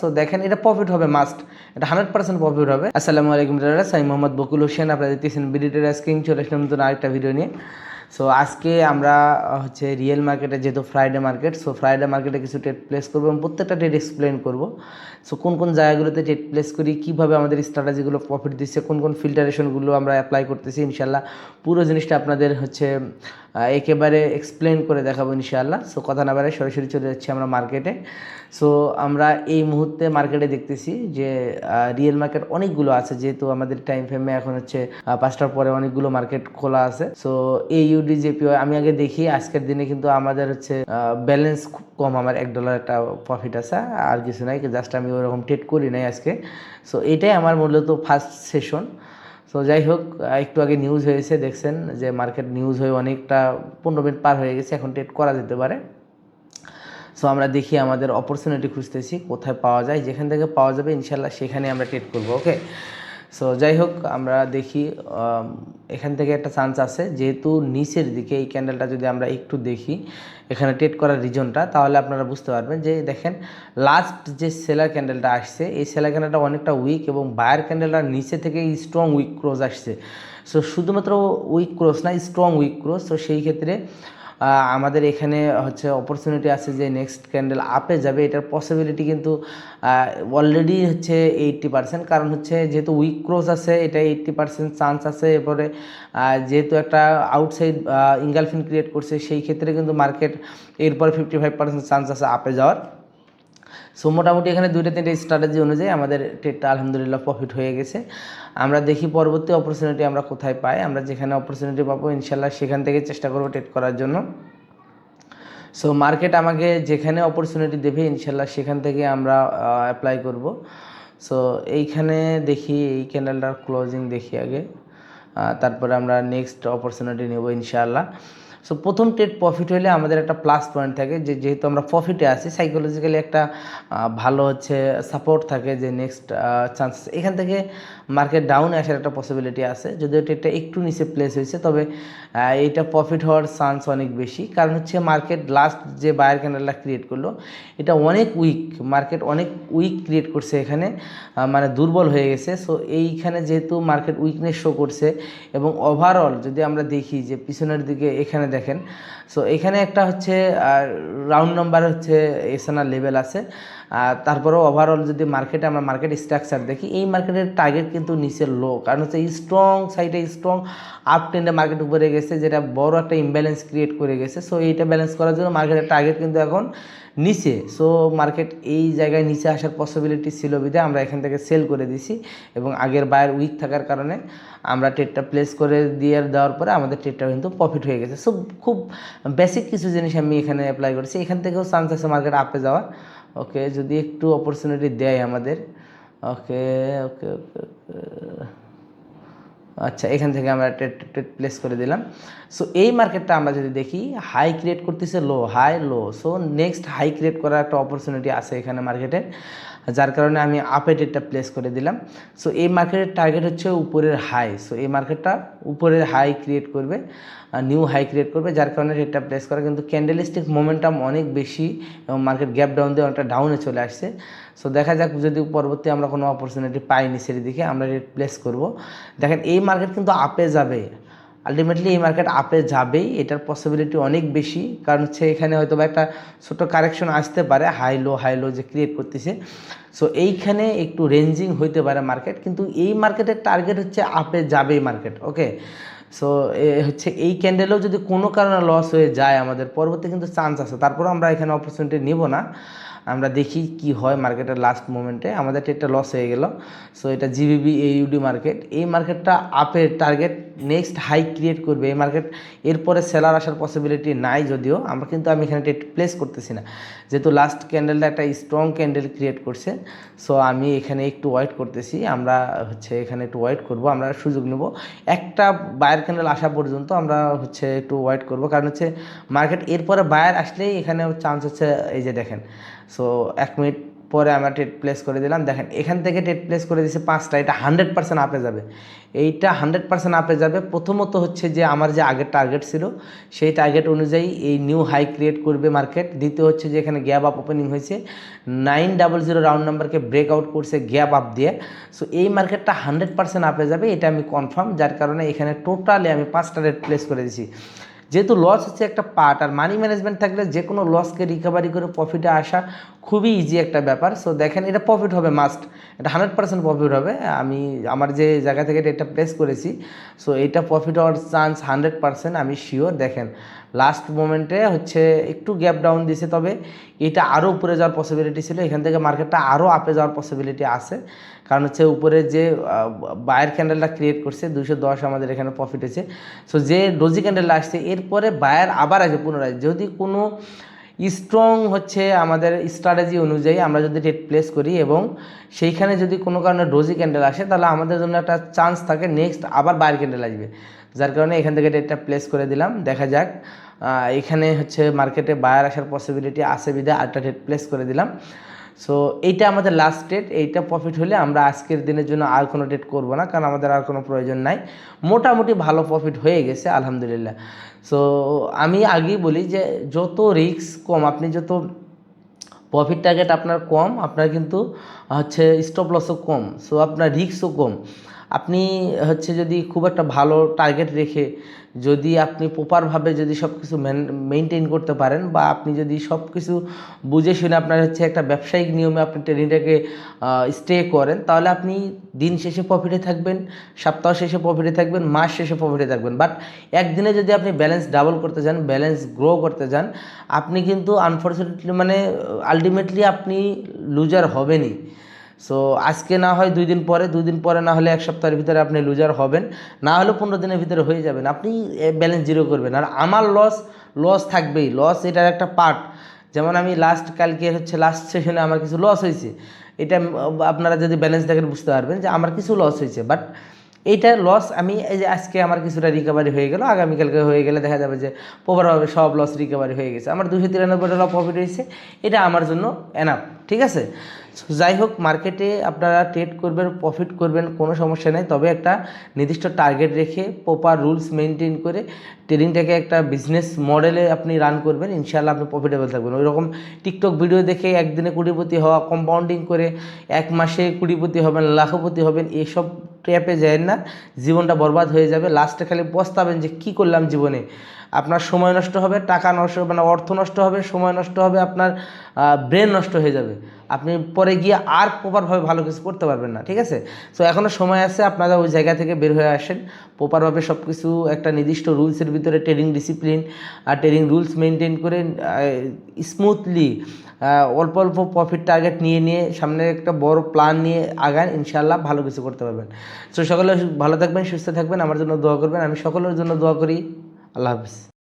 So দেখেন এটা profit হবে মাস্ট, এটা 100% প্রফিট হবে। আসসালামু আলাইকুম ট্রেডার্স, আমি মোহাম্মদ বকুল হোসেন, আপনারা দেখতেছেন বিডি ট্রেডার্স কিং। চলে আসলাম নতুন আরেকটা ভিডিও নিয়ে। সো আজকে আমরা হচ্ছে রিয়েল মার্কেটে, যেহেতু ফ্রাইডে মার্কেট, সো ফ্রাইডে মার্কেটে কিছু ট্রেড প্লেস করবো এবং প্রত্যেকটা ট্রেড এক্সপ্লেন করবো। সো কোন কোন জায়গাগুলোতে ট্রেড প্লেস করি, কীভাবে আমাদের স্ট্র্যাটেজিগুলো প্রফিট দিচ্ছে, কোন কোন ফিল্টারেশনগুলো আমরা অ্যাপ্লাই করতেছি, ইনশাল্লাহ পুরো জিনিসটা আপনাদের হচ্ছে একেবারে এক্সপ্লেন করে দেখাবো ইনশাআল্লাহ। সো কথা না বাড়াই সরাসরি চলে যাচ্ছি আমরা মার্কেটে। সো আমরা এই মুহূর্তে মার্কেটে দেখতেছি যে রিয়েল মার্কেট অনেকগুলো আছে, যেহেতু আমাদের টাইম ফ্রেমে এখন হচ্ছে 5টার পরে অনেকগুলো মার্কেট খোলা আছে। সো এই ইউডিজেপিওয়াই আমি আগে দেখি, আজকের দিনে কিন্তু আমাদের হচ্ছে ব্যালেন্স খুব কম, আমার $1 একটা প্রফিট আছে, আর কিছু নাই, জাস্ট আমি ওরকম ট্রেড করি নাই আজকে। সো এটাই আমার মূলত ফার্স্ট সেশন। সো যাই হোক, একটু আগে নিউজ হয়েছে, দেখছেন যে মার্কেট নিউজ হয়ে অনেকটা 15 মিনিট পার হয়ে গেছে, এখন ট্রেড করা যেতে পারে। সো আমরা দেখি আমাদের অপরচুনিটি খুঁজতেছি কোথায় পাওয়া যায়, যেখান থেকে পাওয়া যাবে ইনশাল্লাহ সেখানে আমরা ট্রেড করবো। ওকে, সো যাই হোক আমরা দেখি এখান থেকে একটা চান্স আছে, যেহেতু নিচের দিকে এই ক্যান্ডেলটা যদি আমরা একটু দেখি এখানে ট্রেড করার রিজনটা, তাহলে আপনারা বুঝতে পারবেন যে দেখেন লাস্ট যে সেলার ক্যান্ডেলটা আসছে, এই সেলার ক্যান্ডেলটা অনেকটা উইক এবং বায়ার ক্যান্ডেলটা নিচে থেকে স্ট্রং উইক ক্রস আসছে। সো শুধুমাত্র উইক ক্রস না, স্ট্রং উইক ক্রস। তো সেই ক্ষেত্রে আমাদের এখানে হচ্ছে অপরচুনিটি আছে যে নেক্সট ক্যান্ডেল আপে যাবে, এটার পসিবিলিটি কিন্তু অলরেডি হচ্ছে 80%, কারণ হচ্ছে যেহেতু উইক ক্রস আছে, এটা 80% চান্স আছে। এরপরে যেহেতু একটা আউটসাইড ইঙ্গালফিন ক্রিয়েট করছে, সেই ক্ষেত্রে কিন্তু মার্কেট এরপরে 55% চান্স আছে আপে যাওয়ার। সো মোটামুটি এখানে 2-3টা স্ট্র্যাটেজি অনুযায়ী আমাদের ট্রেডটা আলহামদুলিল্লাহ প্রফিট হয়ে গেছে। আমরা দেখি পরবর্তী অপরচুনিটি আমরা কোথায় পাই, আমরা যেখানে অপরচুনিটি পাবো ইনশাল্লাহ সেখান থেকে চেষ্টা করবো ট্রেড করার জন্য। সো মার্কেট আমাকে যেখানে অপরচুনিটি দেবে ইনশাল্লাহ সেখান থেকে আমরা অ্যাপ্লাই করব। সো এইখানে দেখি এই ক্যান্ডেলটার ক্লোজিং দেখি আগে, তারপরে আমরা নেক্সট অপরচুনিটি নেব ইনশাআল্লাহ। সো প্রথম ট্রেড প্রফিট হলে আমাদের একটা প্লাস পয়েন্ট থাকে, যে যেহেতু আমরা প্রফিটে আছি, সাইকোলজিক্যালি একটা ভালো হচ্ছে সাপোর্ট থাকে যে নেক্সট চান্স এখান থেকে মার্কেট ডাউনে আসার একটা পসিবিলিটি আছে। যদিও ট্রেডটা একটু নিচে প্লেস হয়েছে, তবে এইটা প্রফিট হওয়ার চান্স অনেক বেশি, কারণ হচ্ছে মার্কেট লাস্ট যে বায়ার ক্যান্ডেলটা ক্রিয়েট করলো এটা অনেক উইক, মার্কেট অনেক উইক ক্রিয়েট করছে এখানে, মানে দুর্বল হয়ে গেছে। সো এইখানে যেহেতু মার্কেট উইকনেস শো করছে এবং ওভারঅল যদি আমরা দেখি যে পিছনের দিকে এখানে দেখেন, সো এখানে একটা হচ্ছে রাউন্ড নাম্বার হচ্ছে এসএনআর লেভেল আছে। তারপরেও ওভারঅল যদি মার্কেটে আমরা মার্কেট স্ট্রাকচার দেখি, এই মার্কেটের টার্গেট কিন্তু নিচের লো, কারণ হচ্ছে এই স্ট্রং সাইডে স্ট্রং আপ ট্রেন্ডে মার্কেট উপরে গেছে, যেটা বড় একটা ইমব্যালেন্স ক্রিয়েট করে গেছে। সো এইটা ব্যালেন্স করার জন্য মার্কেটের টার্গেট কিন্তু এখন নিচে। সো মার্কেট এই জায়গায় নিচে আসার পসিবিলিটি ছিল বিধায় আমরা এখান থেকে সেল করে দিছি, এবং আগের বায়ার উইক থাকার কারণে আমরা ট্রেডটা প্লেস করে দেওয়ার পরে আমাদের ট্রেডটা কিন্তু প্রফিট হয়ে গেছে। সো খুব বেসিক কিছু জিনিস আমি এখানে অ্যাপ্লাই করেছি, এখান থেকেও চান্স আছে মার্কেট আপে যাওয়ার। ওকে, যদি একটু অপরচুনিটি দেয় আমাদের। ওকে ওকে ওকে আচ্ছা, এখান থেকে আমরা ট্রেড প্লেস করে দিলাম। সো এই মার্কেটটা আমরা যদি দেখি হাই ক্রিয়েট করতেছে, low high low, so next high create করার একটা অপরচুনিটি আছে এখানে মার্কেটে, যার কারণে আমি আপে ট্রেডটা প্লেস করে দিলাম। সো এই মার্কেটের টার্গেট হচ্ছে উপরের হাই। সো এই মার্কেটটা উপরের হাই ক্রিয়েট করবে, নিউ হাই ক্রিয়েট করবে, যার কারণে ট্রেডটা প্লেস করা। কিন্তু ক্যান্ডেলস্টিক মোমেন্টাম অনেক বেশি এবং মার্কেট গ্যাপ ডাউন দিয়ে অনেকটা ডাউনে চলে আসছে। সো দেখা যাক যদি পরবর্তী আমরা কোনো অপরচুনিটি পাই নিচের দিকে, আমরা ট্রেড প্লেস করব। দেখেন এই মার্কেট কিন্তু আপে যাবে, আলটিমেটলি এই মার্কেট আপে যাবেই, এটার পসিবিলিটি অনেক বেশি, কারণ হচ্ছে এখানে হয়তো বা একটা ছোটো কারেকশন আসতে পারে, হাই লো যে ক্রিয়েট করতেছে। সো এইখানে একটু রেঞ্জিং হইতে পারে মার্কেট, কিন্তু এই মার্কেটের টার্গেট হচ্ছে আপে যাবেই মার্কেট। ওকে, সো হচ্ছে এই ক্যান্ডেলেও যদি কোনো কারণে লস হয়ে যায় আমাদের, পরবর্তী কিন্তু চান্স আছে, তারপরও আমরা এখানে অপরচুনিটি নিব না, আমরা দেখি কি হয় মার্কেটের লাস্ট মোমেন্টে। আমাদের ট্রেডটা লস হয়ে গেল। সো এটা জিবিবি এইউডি মার্কেট, এই মার্কেটটা আপের টার্গেট নেক্সট হাই ক্রিয়েট করবে, এই মার্কেট এরপরে সেলার আসার পসিবিলিটি নাই, যদিও আমরা কিন্তু আমি এখানে ট্রেড প্লেস করতেছি না, যেহেতু লাস্ট ক্যান্ডেলটা একটা স্ট্রং ক্যান্ডেল ক্রিয়েট করছে। সো আমি এখানে একটু ওয়েট করতেছি, আমরা হচ্ছে এখানে একটু ওয়েট করব, আমরা সুযোগ নেব একটা বায়ার ক্যান্ডেল আসা পর্যন্ত, আমরা হচ্ছে একটু ওয়েট করব, কারণ হচ্ছে মার্কেট এরপরে বায়ার আসলেই এখানে চান্স হচ্ছে, এই যে দেখেন। সো 1 মিনিট পরে আমরা ট্রেড প্লেস করে দিলাম। দেখেন এখান থেকে ট্রেড প্লেস করে দিয়েছে 5টা, এটা 100% আপে যাবে, এইটা 100% আপে যাবে। প্রথমত হচ্ছে যে আমার যে আগের টার্গেট ছিল সেই টার্গেট অনুযায়ী এই নিউ হাই ক্রিয়েট করবে মার্কেট। দ্বিতীয় হচ্ছে যে এখানে গ্যাপ আপ ওপেনিং হয়েছে, 900 রাউন্ড নাম্বারকে ব্রেকআউট করছে গ্যাপ আপ দিয়ে। সো এই মার্কেটটা 100% আপে যাবে, এটা আমি কনফার্ম, যার কারণে এখানে টোটালি আমি 5টা রেট প্লেস করে দিয়েছি। যেহেতু লস হচ্ছে একটা পার্ট, আর মানি ম্যানেজমেন্ট থাকলে যে কোনো লসকে রিকভারি করে প্রফিটে আসা খুবই ইজি একটা ব্যাপার। সো দেখেন এটা প্রফিট হবে মাস্ট, এটা 100% প্রফিট হবে। আমি আমার যে জায়গা থেকে এটা প্লেস করেছি, সো এইটা প্রফিট হওয়ার চান্স 100%, আমি শিওর। দেখেন লাস্ট মোমেন্টে হচ্ছে একটু গ্যাপ ডাউন দিছে, তবে এটা আরও উপরে যাওয়ার পসিবিলিটি ছিল, এখান থেকে মার্কেটটা আরও আপে যাওয়ার পসিবিলিটি আছে। কারণ হচ্ছে উপরে যে বায়ার ক্যান্ডেলটা ক্রিয়েট করছে 210 আমাদের এখানে প্রফিট হয়েছে। সো যে ডোজি ক্যান্ডেলটা আসছে এরপরে বায়ার আবার আসে পুনরায়, যদি কোনো স্ট্রং হচ্ছে আমাদের স্ট্র্যাটেজি অনুযায়ী আমরা যদি ট্রেড প্লেস করি এবং সেইখানে যদি কোনো কারণে ডোজি ক্যান্ডেল আসে, তাহলে আমাদের জন্য একটা চান্স থাকে নেক্সট আবার বায়ার ক্যান্ডেল আসবে, যার কারণে এখান থেকে ট্রেডটা প্লেস করে দিলাম। দেখা যাক, এখানে হচ্ছে মার্কেটে বায়ার আসার পসিবিলিটি আছে বিধায় আরেকটা ট্রেড প্লেস করে দিলাম। সো এইটা আমাদের লাস্ট ট্রেড, এইটা প্রফিট হলে আমরা আজকের দিনের জন্য আর কোনো ট্রেড করব না, কারণ আমাদের আর কোনো প্রয়োজন নাই। মোটামুটি ভালো প্রফিট হয়ে গেছে আলহামদুলিল্লাহ। সো আমি আগেই বলি যে যত রিস্ক কম, আপনি যত প্রফিট টার্গেট আপনার কম, আপনার কিন্তু হচ্ছে স্টপ লসও কম, সো আপনার রিস্কও কম। আপনি হচ্ছে যদি খুব একটা ভালো টার্গেট রেখে যদি আপনি প্রপারভাবে যদি সব কিছু মেনটেন করতে পারেন, বা আপনি যদি সব কিছু বুঝে শুনে আপনার হচ্ছে একটা ব্যবসায়িক নিয়মে আপনি ট্রেডিংটাকে স্টে করেন, তাহলে আপনি দিন শেষে প্রফিটে থাকবেন, সপ্তাহ শেষে প্রফিটে থাকবেন, মাস শেষে প্রফিটে থাকবেন। বাট একদিনে যদি আপনি ব্যালেন্স ডাবল করতে যান, ব্যালেন্স গ্রো করতে যান, আপনি কিন্তু আনফর্চুনেটলি মানে আলটিমেটলি আপনি লুজার হবেনই। সো আজকে না হয় 2 দিন পরে, 2 দিন পরে না হলে 1 সপ্তাহের ভিতরে আপনি লুজার হবেন, না হলে 15 দিনের ভিতরে হয়ে যাবেন, আপনি ব্যালেন্স জিরো করবেন। আর আমার লস থাকবেই, লস এটার একটা পার্ট। যেমন আমি কালকে হচ্ছে লাস্ট সেশনে আমার কিছু লস হয়েছে, এটা আপনারা যদি ব্যালেন্স দেখেন বুঝতে পারবেন যে আমার কিছু লস হয়েছে। বাট এইটা লস আমি এই যে আজকে আমার কিছুটা রিকভারি হয়ে গেল, আগামীকালকে হয়ে গেলে দেখা যাবে যে প্রপারভাবে সব লস রিকভারি হয়ে গেছে, আমার $293 প্রফিট হয়েছে, এটা আমার জন্য এনাফ। ঠিক আছে, যাই হোক, মার্কেটে আপনারা ট্রেড করবেন, প্রফিট করবেন, কোনো সমস্যা নেই, তবে একটা নির্দিষ্ট টার্গেট রেখে প্রপার রুলস মেনটেন করে ট্রেডিংটাকে একটা বিজনেস মডেলে আপনি রান করবেন, ইনশাআল্লাহ আপনি প্রফিটেবল থাকবেন। ওই রকম টিকটক ভিডিও দেখে একদিনে কোটিপতি হওয়া, কম্পাউন্ডিং করে 1 মাসে কোটিপতি হবেন, লাখপতি হবেন, এইসব ট্র্যাপে যায় না, জীবনটা বরবাদ হয়ে যাবে। লাস্টে খালি পস্তাবেন যে কী করলাম জীবনে। আপনার সময় নষ্ট হবে, টাকা নষ্ট, মানে অর্থ নষ্ট হবে, সময় নষ্ট হবে, আপনার ব্রেন নষ্ট হয়ে যাবে, আপনি পরে গিয়ে আর প্রপারভাবে ভালো কিছু করতে পারবেন না। ঠিক আছে, সো এখনও সময় আছে, আপনারা ওই জায়গা থেকে বের হয়ে আসেন, প্রপারভাবে সব কিছু একটা নির্দিষ্ট রুলসের ভিতরে ট্রেডিং ডিসিপ্লিন আর ট্রেডিং রুলস মেনটেন করে স্মুথলি অল্প অল্প প্রফিট টার্গেট নিয়ে সামনে একটা বড় প্ল্যান নিয়ে আগান, ইনশাআল্লাহ ভালো কিছু করতে পারবেন। সো সকলে ভালো থাকবেন, সুস্থ থাকবেন, আমার জন্য দোয়া করবেন, আমি সকলের জন্য দোয়া করি। আল্লাহ হাফিজ।